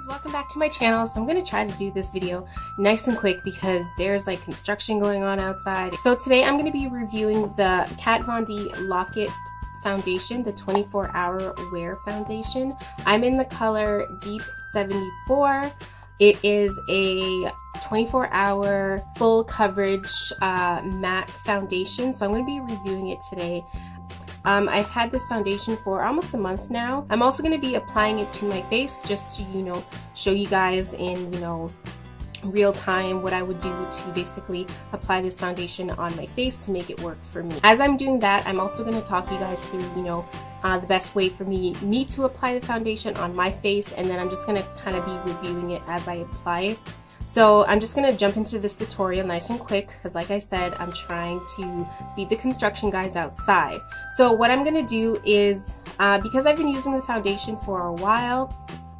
welcome back to my channel. So I'm going to try to do this video nice and quick because there's like construction going on outside. So today I'm going to be reviewing the Kat Von D Lock-It foundation, the 24-hour wear foundation. I'm in the color Deep 74. It is a 24-hour full coverage matte foundation, so I'm going to be reviewing it today. I've had this foundation for almost a month now. I'm also going to be applying it to my face just to, show you guys in, real time what I would do to basically apply this foundation on my face to make it work for me. As I'm doing that, I'm also going to talk you guys through, the best way for me to apply the foundation on my face, and then I'm just going to kind of be reviewing it as I apply it. So I'm just going to jump into this tutorial nice and quick because like I said, I'm trying to beat the construction guys outside. So what I'm going to do is, because I've been using the foundation for a while,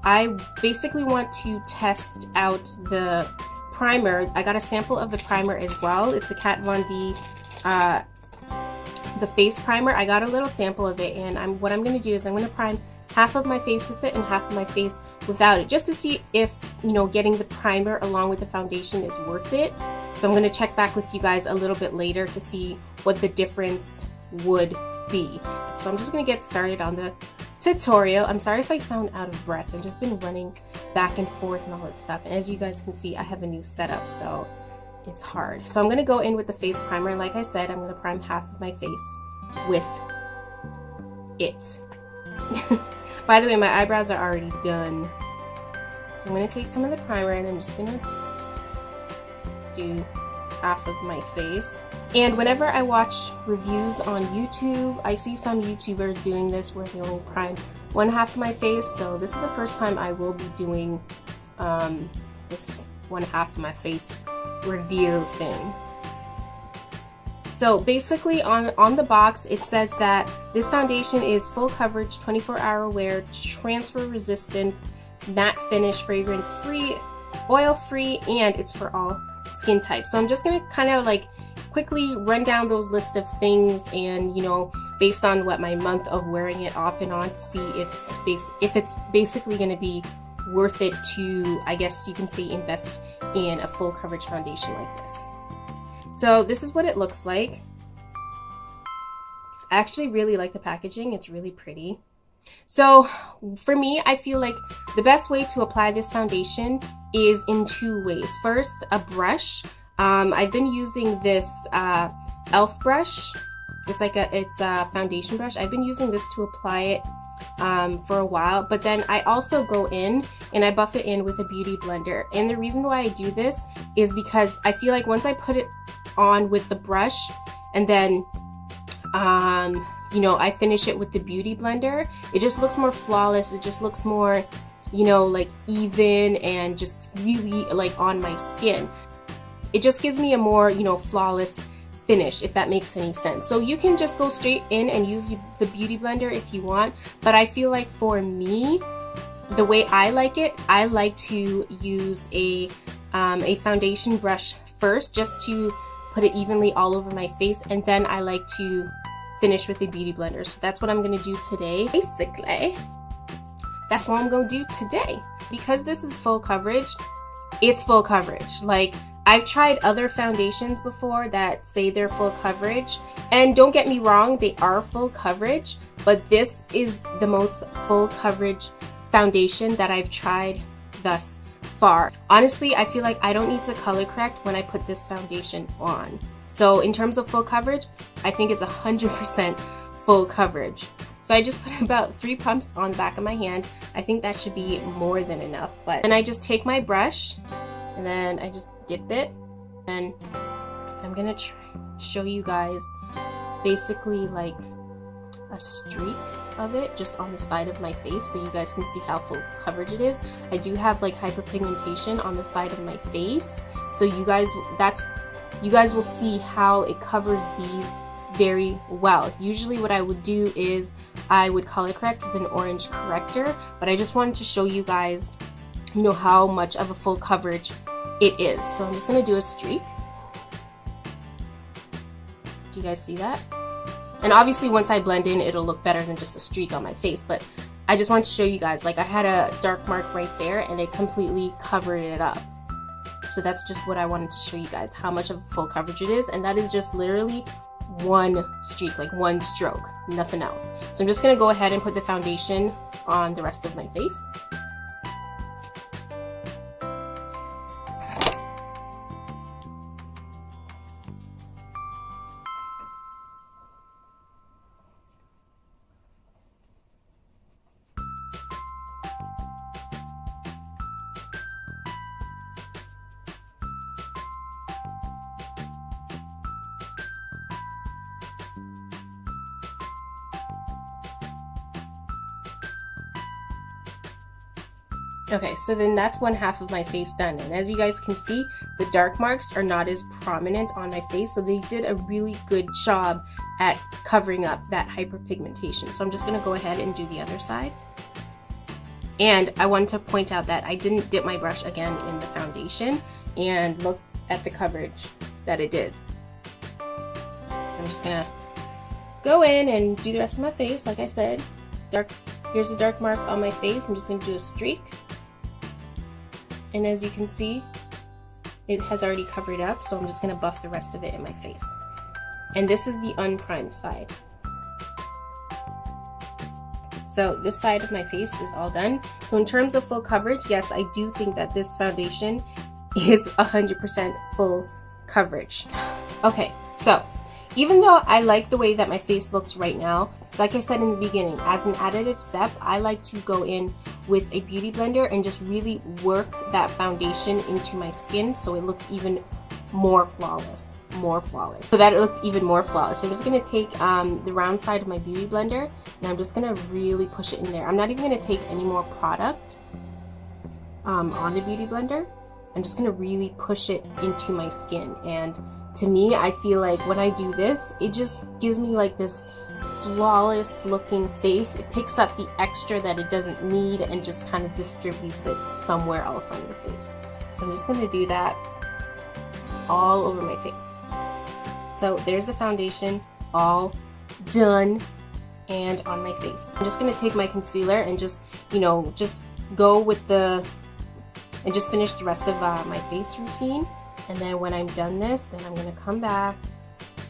I basically want to test out the primer. I got a sample of the primer as well. It's a Kat Von D, the face primer. I got a little sample of it, and what I'm going to do is I'm going to prime half of my face with it and half of my face without it, just to see if, getting the primer along with the foundation is worth it. So I'm going to check back with you guys a little bit later to see what the difference would be. So I'm just going to get started on the tutorial. I'm sorry if I sound out of breath. I've just been running back and forth and all that stuff. And as you guys can see, I have a new setup, so it's hard. So I'm going to go in with the face primer. And like I said, I'm going to prime half of my face with it. By the way, my eyebrows are already done. So I'm going to take some of the primer and I'm just going to do half of my face. And whenever I watch reviews on YouTube, I see some YouTubers doing this where they only prime one half of my face. So this is the first time I will be doing this one half of my face review thing. So basically on the box, it says that this foundation is full coverage, 24-hour wear, transfer resistant, matte finish, fragrance free, oil free, and it's for all skin types. So I'm just going to kind of like quickly run down those list of things and, based on what my month of wearing it off and on, to see if it's basically going to be worth it to, I guess you can say, invest in a full coverage foundation like this. So this is what it looks like. I actually really like the packaging. It's really pretty. So for me, I feel like the best way to apply this foundation is in two ways. First, a brush. I've been using this e.l.f. brush. It's a foundation brush. I've been using this to apply it for a while, but then I also go in and I buff it in with a beauty blender. And the reason why I do this is because I feel like once I put it on with the brush and then I finish it with the beauty blender, it just looks more flawless. It just looks more like even and just really like on my skin. It just gives me a more flawless finish, if that makes any sense. So you can just go straight in and use the beauty blender if you want, but I feel like for me, the way I like it, I like to use a foundation brush first, just to put it evenly all over my face, and then I like to finish with the beauty blender. So that's what I'm going to do today. Basically, that's what I'm going to do today. Because this is full coverage, it's full coverage. Like, I've tried other foundations before that say they're full coverage, and don't get me wrong, they are full coverage, but this is the most full coverage foundation that I've tried thus far. Honestly, I feel like I don't need to color correct when I put this foundation on. So in terms of full coverage, I think it's 100% full coverage. So I just put about 3 pumps on the back of my hand. I think that should be more than enough. But then I just take my brush and then I just dip it, and I'm gonna show you guys basically like a streak of it just on the side of my face so you guys can see how full coverage it is. I do have like hyperpigmentation on the side of my face, so you guys will see how it covers these very well. Usually what I would do is I would color correct with an orange corrector, but I just wanted to show you guys how much of a full coverage it is. So I'm just going to do a streak. Do you guys see that? And obviously once I blend in, it'll look better than just a streak on my face, but I just wanted to show you guys, like I had a dark mark right there and it completely covered it up. So that's just what I wanted to show you guys, how much of full coverage it is. And that is just literally one streak, like one stroke, nothing else. So I'm just gonna go ahead and put the foundation on the rest of my face. Okay, so then that's one half of my face done, and as you guys can see, the dark marks are not as prominent on my face, so they did a really good job at covering up that hyperpigmentation. So I'm just gonna go ahead and do the other side. And I wanted to point out that I didn't dip my brush again in the foundation, and look at the coverage that it did. So I'm just gonna go in and do the rest of my face. Like I said, here's a dark mark on my face. I'm just gonna do a streak. And as you can see, it has already covered up, so I'm just gonna buff the rest of it in my face. And this is the unprimed side. So this side of my face is all done. So in terms of full coverage, yes, I do think that this foundation is 100% full coverage. Okay, so even though I like the way that my face looks right now, like I said in the beginning, as an additive step, I like to go in with a beauty blender and just really work that foundation into my skin so it looks even more flawless, so that it looks even more flawless. So I'm just gonna take the round side of my beauty blender and I'm just gonna really push it in there. I'm not even gonna take any more product on the beauty blender. I'm just gonna really push it into my skin, and to me, I feel like when I do this, it just gives me like this flawless looking face. It picks up the extra that it doesn't need and just kind of distributes it somewhere else on your face. So I'm just gonna do that all over my face. So there's the foundation all done and on my face. I'm just gonna take my concealer and just, you know, just go with and just finish the rest of my face routine. And then when I'm done this, then I'm gonna come back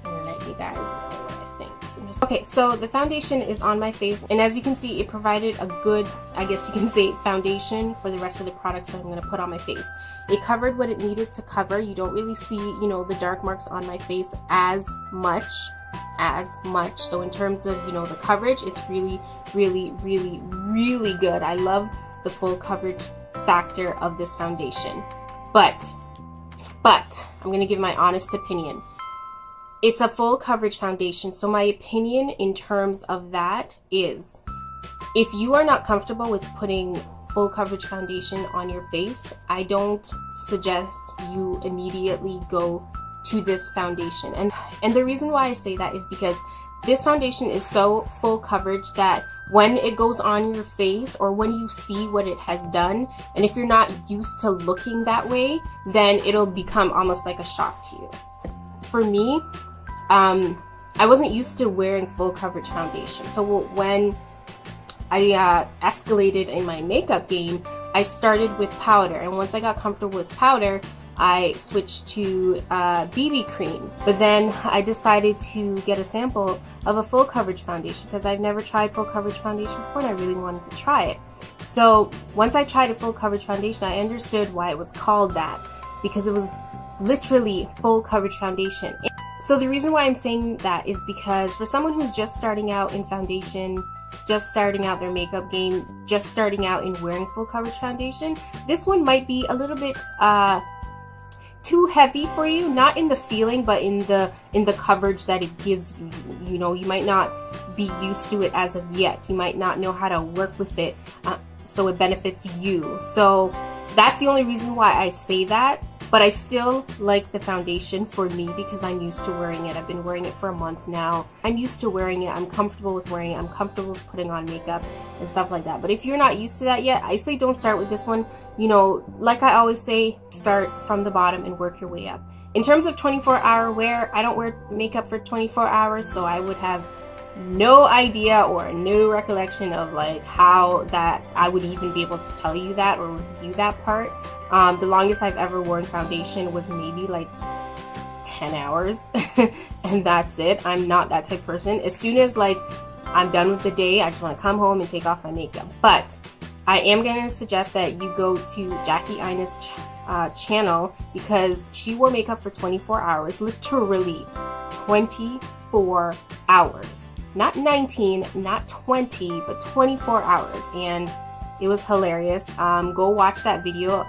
and let you guys know what I think. So okay, so the foundation is on my face, and as you can see, it provided a good, I guess you can say, foundation for the rest of the products that I'm gonna put on my face. It covered what it needed to cover. You don't really see, you know, the dark marks on my face as much. So in terms of, you know, the coverage, it's really, really, really, really good. I love the full coverage factor of this foundation. But I'm gonna give my honest opinion. It's a full coverage foundation, so my opinion in terms of that is, if you are not comfortable with putting full coverage foundation on your face, I don't suggest you immediately go to this foundation. And the reason why I say that is because this foundation is so full coverage that when it goes on your face, or when you see what it has done, and if you're not used to looking that way, then it'll become almost like a shock to you. For me, I wasn't used to wearing full coverage foundation. So when I escalated in my makeup game, I started with powder, and once I got comfortable with powder, I switched to BB cream. But then I decided to get a sample of a full coverage foundation because I've never tried full coverage foundation before and I really wanted to try it. So once I tried a full coverage foundation, I understood why it was called that, because it was literally full coverage foundation. So the reason why I'm saying that is because for someone who's just starting out in foundation, just starting out their makeup game, just starting out in wearing full coverage foundation, this one might be a little bit too heavy for you, not in the feeling, but in the coverage that it gives you. You know, you might not be used to it as of yet. You might not know how to work with it so it benefits you. So that's the only reason why I say that. But I still like the foundation for me because I'm used to wearing it. I've been wearing it for a month now. I'm used to wearing it. I'm comfortable with wearing it. I'm comfortable with putting on makeup and stuff like that. But if you're not used to that yet, I say don't start with this one. You know, like I always say, start from the bottom and work your way up. In terms of 24-hour wear, I don't wear makeup for 24 hours, so I would have no idea or no recollection of like how that I would even be able to tell you that or review that part. The longest I've ever worn foundation was maybe like 10 hours and that's it. I'm not that type of person. As soon as like I'm done with the day, I just want to come home and take off my makeup. But I am going to suggest that you go to Jackie Ina's channel, because she wore makeup for 24 hours, literally 24 hours. Not 19, not 20, but 24 hours, and it was hilarious. Go watch that video.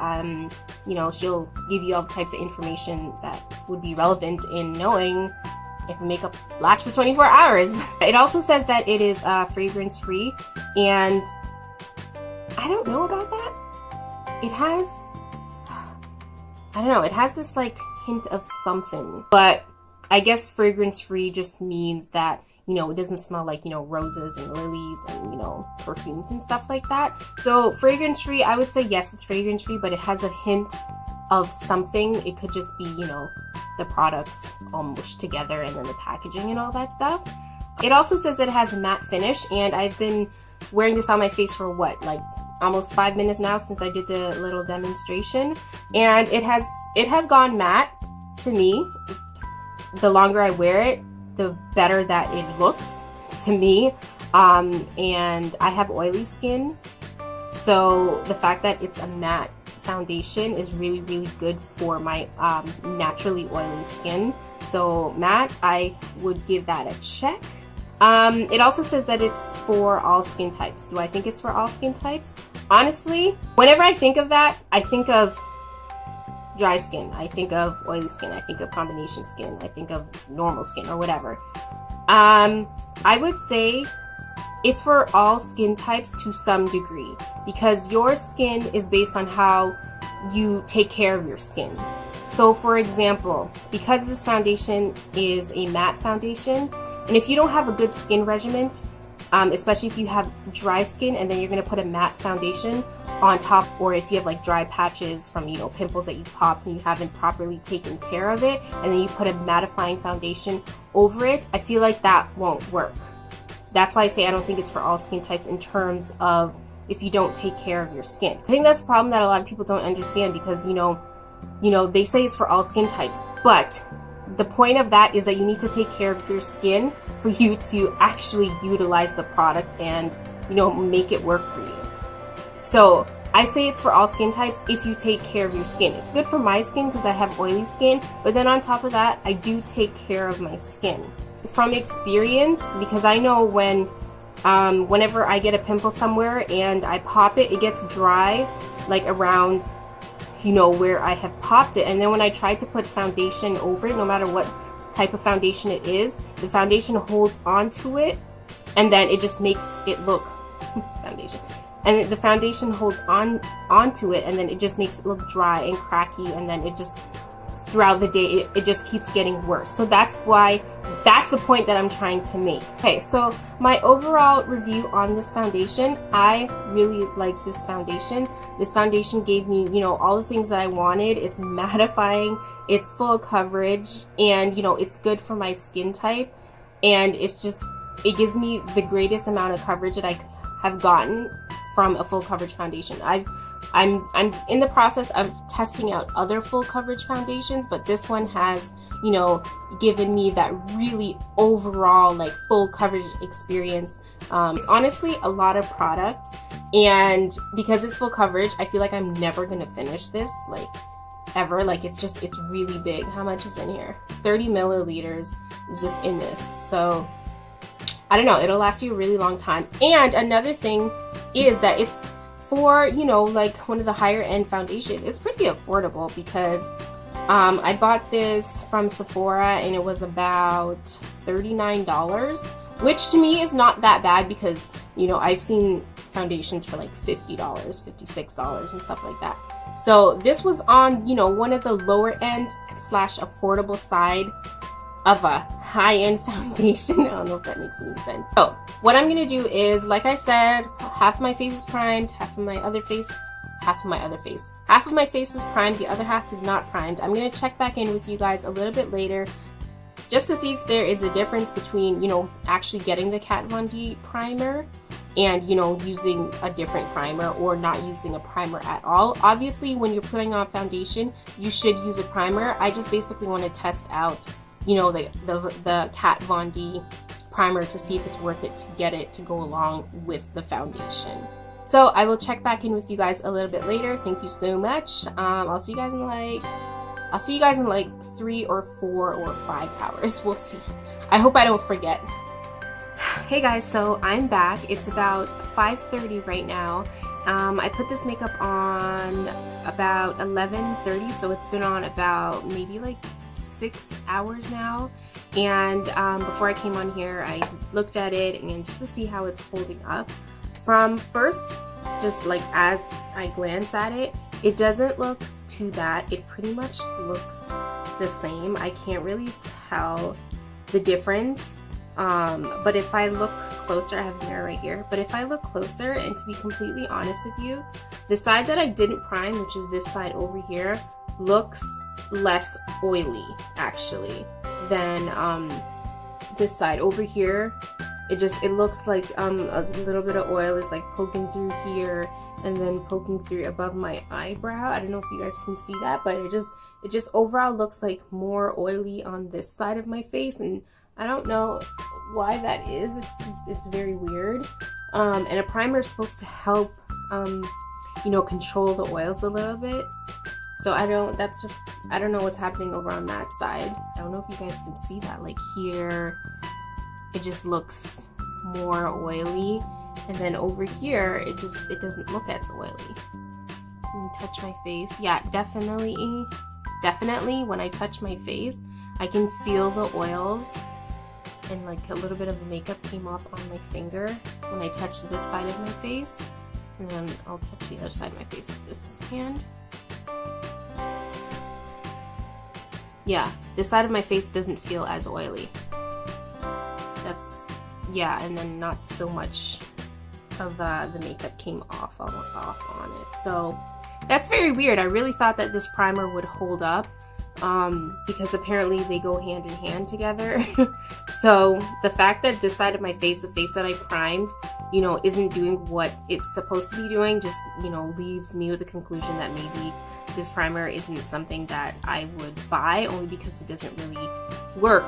You know, she'll give you all types of information that would be relevant in knowing if makeup lasts for 24 hours. It also says that it is fragrance free, and I don't know about that. It has, I don't know, it has this like hint of something, but I guess fragrance free just means that, you know, it doesn't smell like, you know, roses and lilies and, you know, perfumes and stuff like that. So fragrance free, I would say yes, it's fragrance free, but it has a hint of something. It could just be, you know, the products all mushed together and then the packaging and all that stuff. It also says that it has a matte finish, and I've been wearing this on my face for what, like almost 5 minutes now since I did the little demonstration, and it has gone matte to me. The longer I wear it, the better that it looks to me. And I have oily skin, so the fact that it's a matte foundation is really, really good for my naturally oily skin. So matte, I would give that a check. It also says that it's for all skin types. Do I think it's for all skin types? Honestly, whenever I think of that, I think of dry skin, I think of oily skin, I think of combination skin, I think of normal skin or whatever. I would say it's for all skin types to some degree, because your skin is based on how you take care of your skin. So for example, because this foundation is a matte foundation, and if you don't have a good skin regimen, especially if you have dry skin and then you're going to put a matte foundation on top, or if you have like dry patches from, you know, pimples that you popped and you haven't properly taken care of it, and then you put a mattifying foundation over it, I feel like that won't work. That's why I say I don't think it's for all skin types in terms of if you don't take care of your skin. I think that's a problem that a lot of people don't understand, because you know they say it's for all skin types, but the point of that is that you need to take care of your skin for you to actually utilize the product and, you know, make it work for you. So I say it's for all skin types if you take care of your skin. It's good for my skin because I have oily skin, but then on top of that, I do take care of my skin. From experience, because I know whenever I get a pimple somewhere and I pop it, it gets dry like around, you know, where I have popped it, and then when I try to put foundation over it, no matter what type of foundation it is, the foundation holds onto it, and then it just makes it look foundation, and the foundation holds onto it, and then it just makes it look dry and cracky, and then it just throughout the day it just keeps getting worse. So that's the point that I'm trying to make. Okay, so my overall review on this foundation, I really like this foundation. This foundation gave me, you know, all the things that I wanted. It's mattifying, it's full coverage, and you know, it's good for my skin type, and it gives me the greatest amount of coverage that I have gotten from a full coverage foundation. I'm in the process of testing out other full coverage foundations, but this one has, you know, given me that really overall like full coverage experience. It's honestly a lot of product, and because it's full coverage, I feel like I'm never gonna finish this, like ever. Like it's really big. How much is in here? 30 milliliters is just in this. So I don't know, it'll last you a really long time. And another thing is that it's for, you know, like one of the higher end foundations. It's pretty affordable, because I bought this from Sephora and it was about $39, which to me is not that bad, because, you know, I've seen foundations for like $50, $56 and stuff like that. So this was on, you know, one of the lower end / affordable side of a high-end foundation. I don't know if that makes any sense. So what I'm gonna do is, like I said, half of my face is primed, half of my face is primed, the other half is not primed. I'm gonna check back in with you guys a little bit later just to see if there is a difference between, you know, actually getting the Kat Von D primer and, you know, using a different primer or not using a primer at all. Obviously, when you're putting on foundation, you should use a primer. I just basically want to test out, you know, the Kat Von D primer to see if it's worth it to get it to go along with the foundation. So I will check back in with you guys a little bit later. Thank you so much. I'll see you guys in like 3 or 4 or 5 hours. We'll see. I hope I don't forget. Hey guys, so I'm back. It's about 5:30 right now. I put this makeup on about 11:30, so it's been on about maybe like 6 hours now. And before I came on here, I looked at it and just to see how it's holding up. From first, just like as I glance at it, it doesn't look too bad. It pretty much looks the same. I can't really tell the difference. But if I look closer, I have a mirror right here, but if I look closer, and to be completely honest with you, the side that I didn't prime, which is this side over here, looks less oily actually than this side over here. It looks like a little bit of oil is like poking through here and then poking through above my eyebrow. I don't know if you guys can see that, but it just overall looks like more oily on this side of my face, and I don't know why that is. It's very weird. And a primer is supposed to help you know, control the oils a little bit. So I don't know what's happening over on that side. I don't know if you guys can see that. Like here, it just looks more oily, and then over here it doesn't look as oily. Touch my face. Yeah, definitely when I touch my face, I can feel the oils, and like a little bit of the makeup came off on my finger when I touched this side of my face, and then I'll touch the other side of my face with this hand. Yeah, this side of my face doesn't feel as oily. Yeah, and then not so much of the makeup came off on it. So that's very weird. I really thought that this primer would hold up because apparently they go hand in hand together. So the fact that this side of my face, the face that I primed, you know, isn't doing what it's supposed to be doing, just, you know, leaves me with the conclusion that maybe this primer isn't something that I would buy, only because it doesn't really work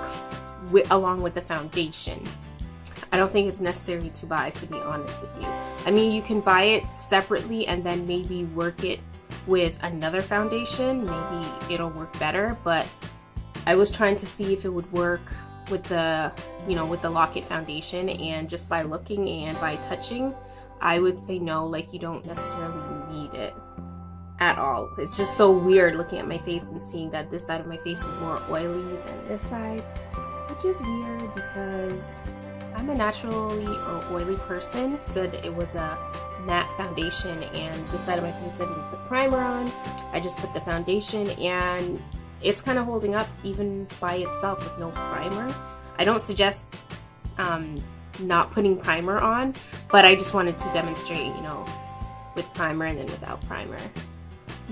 along with the foundation. I don't think it's necessary to buy, to be honest with you. I mean, you can buy it separately and then maybe work it with another foundation. Maybe it'll work better, but I was trying to see if it would work with the, you know, with the Lock-It foundation, and just by looking and by touching, I would say no, like you don't necessarily need it at all. It's just so weird looking at my face and seeing that this side of my face is more oily than this side, which is weird because I'm a naturally oily person. It said it was a matte foundation, and this side of my face I didn't put primer on. I just put the foundation, and it's kind of holding up even by itself with no primer. I don't suggest not putting primer on, but I just wanted to demonstrate, you know, with primer and then without primer.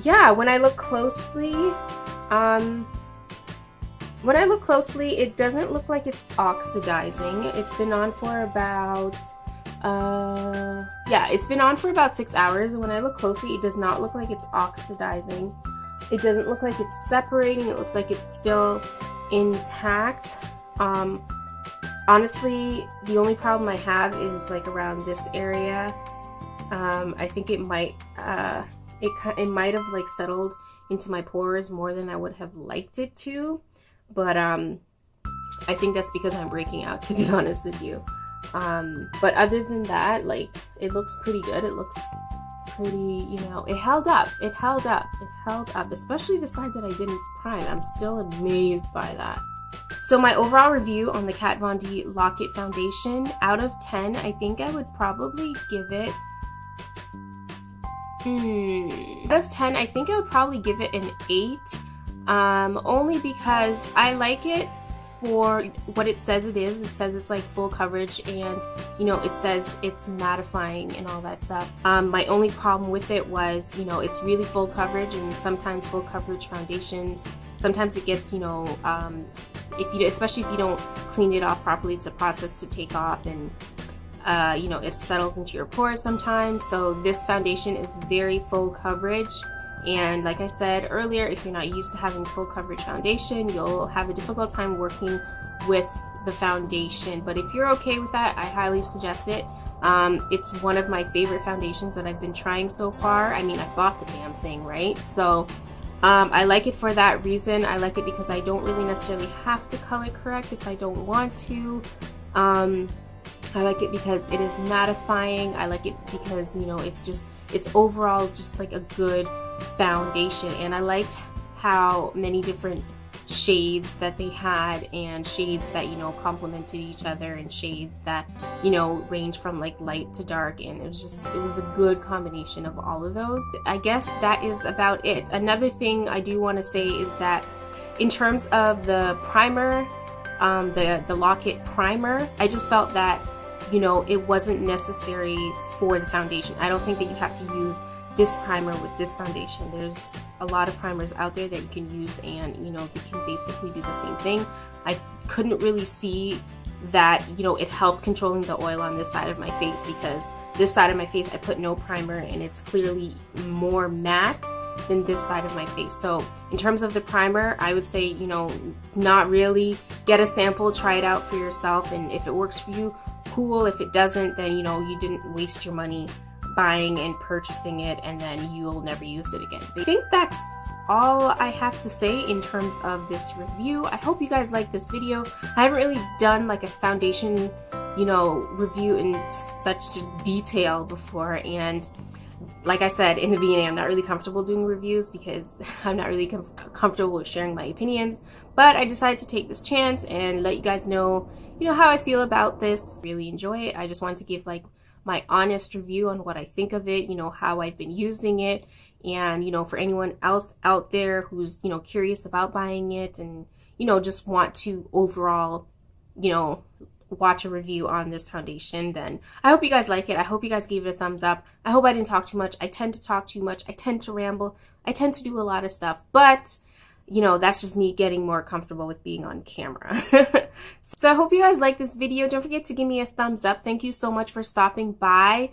Yeah, when I look closely, it doesn't look like it's oxidizing. It's been on for about, yeah, it's been on for about 6 hours. And when I look closely, it does not look like it's oxidizing. It doesn't look like it's separating. It looks like it's still intact. Honestly, the only problem I have is like around this area. I think it might have like settled into my pores more than I would have liked it to. But I think that's because I'm breaking out, to be honest with you. But other than that, like, it looks pretty good. It looks pretty, you know, it held up, especially the side that I didn't prime. I'm still amazed by that. So my overall review on the Kat Von D Lock-It foundation, out of 10, I think I would probably give it, out of 10, I think I would probably give it an 8. Only because I like it for what it says it is. It says it's like full coverage, and you know, it says it's mattifying and all that stuff. My only problem with it was, you know, it's really full coverage, and sometimes full coverage foundations, sometimes it gets, you know, especially if you don't clean it off properly, it's a process to take off, and you know, it settles into your pores sometimes. So this foundation is very full coverage, and like I said earlier, if you're not used to having full coverage foundation, you'll have a difficult time working with the foundation. But if you're okay with that, I highly suggest it. It's one of my favorite foundations that I've been trying so far. I mean, I bought the damn thing, right? So I like it for that reason. I like it because I don't really necessarily have to color correct if I don't want to. I like it because it is mattifying. I like it because, you know, it's overall just like a good foundation. And I liked how many different shades that they had, and shades that, you know, complemented each other, and shades that, you know, range from like light to dark, and it was a good combination of all of those. I guess that is about it. Another thing I do want to say is that in terms of the primer, the Lock-It primer, I just felt that, you know, it wasn't necessary for the foundation. I don't think that you have to use this primer with this foundation. There's a lot of primers out there that you can use, and, you know, they can basically do the same thing. I couldn't really see that, you know, it helped controlling the oil on this side of my face, because this side of my face I put no primer, and it's clearly more matte than this side of my face. So in terms of the primer, I would say, you know, not really. Get a sample, try it out for yourself, and if it works for you, cool. If it doesn't, then, you know, you didn't waste your money buying and purchasing it, and then you'll never use it again. I think that's all I have to say in terms of this review. I hope you guys like this video. I haven't really done like a foundation, you know, review in such detail before, and like I said in the beginning, I'm not really comfortable doing reviews because I'm not really comfortable with sharing my opinions, but I decided to take this chance and let you guys know, you know, how I feel about this. Really enjoy it. I just wanted to give like my honest review on what I think of it, you know, how I've been using it, and, you know, for anyone else out there who's, you know, curious about buying it, and, you know, just want to overall, you know, watch a review on this foundation, then I hope you guys like it. I hope you guys gave it a thumbs up. I hope I didn't talk too much. I tend to talk too much. I tend to ramble. I tend to do a lot of stuff, but, you know, that's just me getting more comfortable with being on camera. So I hope you guys like this video. Don't forget to give me a thumbs up. Thank you so much for stopping by.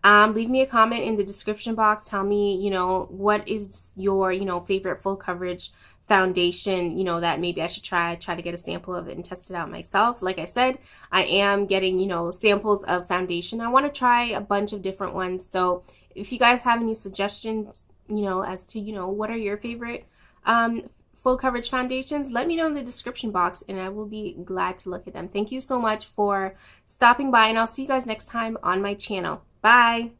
Leave me a comment in the description box. Tell me, you know, what is your, you know, favorite full coverage foundation, you know, that maybe I should try to get a sample of it and test it out myself. Like I said, I am getting, you know, samples of foundation. I want to try a bunch of different ones. So if you guys have any suggestions, you know, as to, you know, what are your favorite full coverage foundations, let me know in the description box, and I will be glad to look at them. Thank you so much for stopping by, and I'll see you guys next time on my channel. Bye.